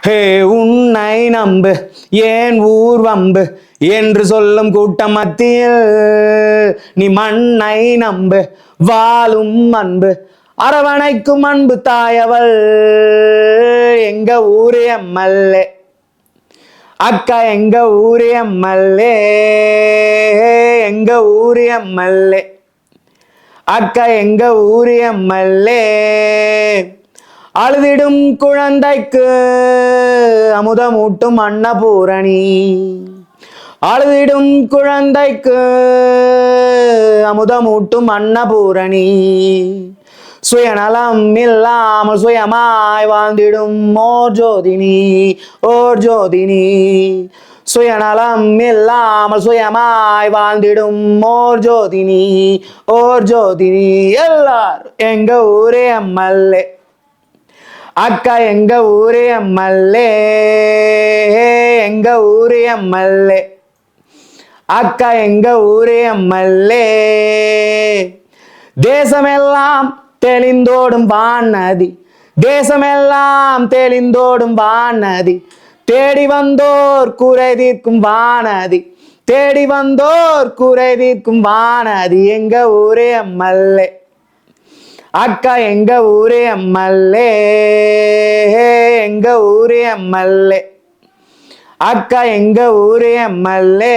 ஹே உன்னை நம்பு ஏன் ஊர் வம்பு என்று சொல்லும் கூட்டம் மத்தியில் நீ மண்ணை நம்பு வாழும் அன்பு அரவணைக்கும் அன்பு தாயவள் எங்க ஊரு எம்எல்ஏ அக்கா எங்க ஊரு எம்எல்ஏ எங்க ஊரு எம்எல்ஏ அக்கா எங்க ஊரு எம்எல்ஏ அழுதிடும் குழந்தைக்கு அமுதமூட்டும் அன்னபூரணி அழுதிடும் குழந்தைக்கு அமுதமூட்டும் அன்னபூரணி சுயநலம் இல்லாமல் சுயமாய் வாழ்ந்திடும் ஓர் ஜோதினி ஓர் ஜோதினி சுயநலம் இல்லாமல் சுயமாய் வாழ்ந்திடும் ஓர் ஜோதினி ஓர் ஜோதினி எல்லாரும் எங்க ஊரே எம்எல்ஏ அக்கா எங்க ஊரே எம்எல்ஏ எங்க ஊரே எம்எல்ஏ அக்கா எங்க ஊரே எம்எல்ஏ தேசமெல்லாம் தெளிந்தோடும் வானதி தேசமெல்லாம் தெளிந்தோடும் வானதி தேடி வந்தோர் குறை தீர்க்கும் வானதி தேடி வந்தோர் குறை தீர்க்கும் வானதி எங்க ஊரே எம்எல்ஏ அக்கா எங்க ஊரே எம்எல்ஏ எங்க ஊரே எம்எல்ஏ அக்கா எங்க ஊரே எம்எல்ஏ